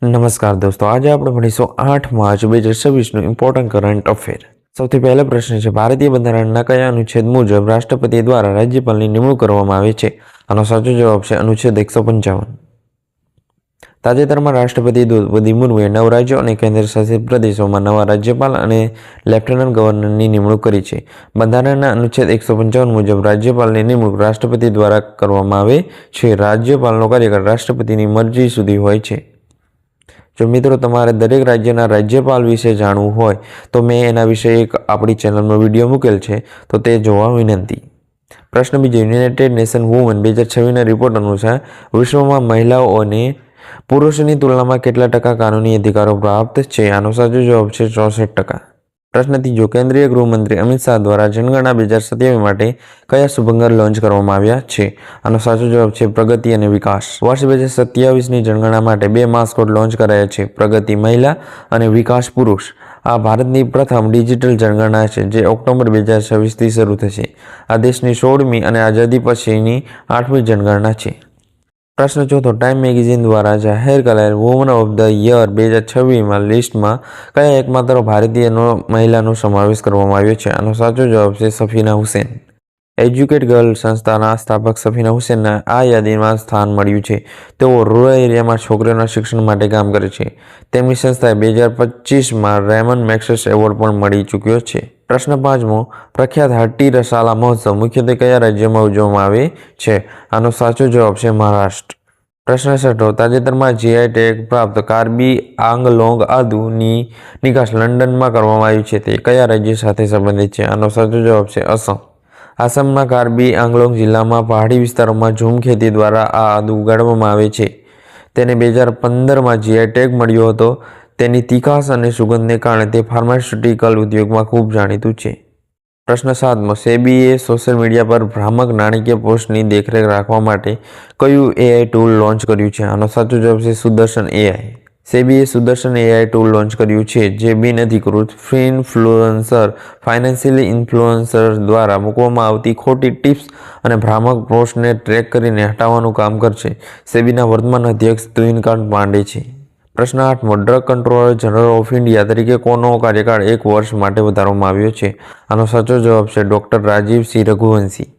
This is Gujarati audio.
નમસ્કાર દોસ્તો, આજે આપણે ભણીશું 8 માર્ચ 2026નું ઇમ્પોર્ટન્ટ કરંટ અફેર. સૌથી પહેલો પ્રશ્ન છે, ભારતીય બંધારણના કયા અનુચ્છેદ મુજબ રાષ્ટ્રપતિ દ્વારા રાજ્યપાલની નિમણૂક કરવામાં આવે છે? આનો સાચો જવાબ છે અનુચ્છેદ 155. તાજેતરમાં રાષ્ટ્રપતિ દ્રૌપદી મુર્મુએ 9 રાજ્યો અને કેન્દ્રશાસિત પ્રદેશોમાં નવા રાજ્યપાલ અને લેફ્ટનન્ટ ગવર્નરની નિમણૂક કરી છે. બંધારણના અનુચ્છેદ 155 મુજબ રાજ્યપાલની નિમણૂક રાષ્ટ્રપતિ દ્વારા કરવામાં આવે છે. રાજ્યપાલનો કાર્યકાળ રાષ્ટ્રપતિની મરજી સુધી હોય છે. જો મિત્રો તમારે દરેક રાજ્યના રાજ્યપાલ વિશે જાણવું હોય તો મેં એના વિશે એક આપણી ચેનલમાં વિડીયો મૂકેલ છે, તો તે જોવા વિનંતી. પ્રશ્ન બીજો, યુનાઇટેડ નેશન વુમન 2026ના રિપોર્ટ અનુસાર વિશ્વમાં મહિલાઓને પુરુષોની તુલનામાં કેટલા ટકા કાનૂની અધિકારો પ્રાપ્ત છે? આનો સાચો જવાબ છે 64%. પ્રશ્ન ત્રીજો, કેન્દ્રીય ગૃહમંત્રી અમિત શાહ દ્વારા જનગણના 2027 માટે કયા શુભંકર લોન્ચ કરવામાં આવ્યા છે? આનો સાચો જવાબ છે પ્રગતિ અને વિકાસ. વર્ષ 2027ની જનગણના માટે 2 માસ્કોટ લોન્ચ કરાયા છે, પ્રગતિ મહિલા અને વિકાસ પુરુષ. આ ભારતની પ્રથમ ડિજિટલ જનગણના છે જે ઓક્ટોબર 2026થી શરૂ થશે. આ દેશની 16મી અને આઝાદી પછીની 8મી જનગણના છે. પ્રશ્ન ચોથો, ટાઈમ મેગેઝિન દ્વારા જાહેર કરાયેલ વુમન ઓફ ધ યર 2026માં લિસ્ટમાં કયા એકમાત્ર ભારતીય મહિલાનો સમાવેશ કરવામાં આવ્યો છે? આનો સાચો જવાબ છે સફીના હુસૈન. એજ્યુકેટ ગર્લ સંસ્થાના સ્થાપક સફીના હુસૈનને આ યાદીમાં સ્થાન મળ્યું છે. તેઓ રૂરલ એરિયામાં છોકરીઓના શિક્ષણ માટે કામ કરે છે. તેમની સંસ્થાએ 2025માં રેમન મેક્સેસ એવોર્ડ પણ મળી ચૂક્યો છે. પ્રશ્ન પાંચમો, પ્રખ્યાત હાટી રસાલા મહોત્સવ મુખ્યત્વે કયા રાજ્યમાં ઉજવવામાં આવે છે? આનો સાચો જવાબ છે મહારાષ્ટ્ર. પ્રશ્ન છઠ્ઠો, તાજેતરમાં જીઆઈ ટેગ પ્રાપ્ત કાર્બી આંગલોંગ આદુની નિકાસ લંડનમાં કરવામાં આવી છે. તે કયા રાજ્ય સાથે સંબંધિત છે? આનો સાચો જવાબ છે અસમ. આસામના કાર્બી આંગલોંગ જિલ્લામાં પહાડી વિસ્તારોમાં ઝૂમ ખેતી દ્વારા આ આદુ ઉગાડવામાં આવે છે. તેને 2015માં જીઆઈ ટેગ મળ્યો હતો. તેની તીખાશ અને સુગંધને કારણે તે ફાર્માસ્યુટિકલ ઉદ્યોગમાં ખૂબ જાણીતું છે. પ્રશ્ન સાતમો, સેબીએ સોશિયલ મીડિયા પર ભ્રામક નાણાકીય પોસ્ટની દેખરેખ રાખવા માટે કયું એઆઈ ટૂલ લોન્ચ કર્યું છે? આનો સાચો જવાબ છે સુદર્શન એઆઈ. સેબીએ સુદર્શન એઆઈ ટૂલ લોન્ચ કર્યું છે જે બિનઅધિકૃત ઇન્ફ્લુઅન્સર, ફાઇનાન્શિયલ ઇન્ફ્લુઅન્સર દ્વારા મૂકવામાં આવતી ખોટી ટિપ્સ અને ભ્રામક પોસ્ટને ટ્રેક કરીને હટાવવાનું કામ કરશે. સેબીના વર્તમાન અધ્યક્ષ તુહિનકાંત પાંડે છે. પ્રશ્ન આઠમો, drug controller general of India તરીકે કોનો કાર્યકાળ 1 વર્ષ માટે વધારવામાં આવ્યો છે? આનો સાચો જવાબ છે ડોક્ટર રાજીવ સી રઘુવંશી.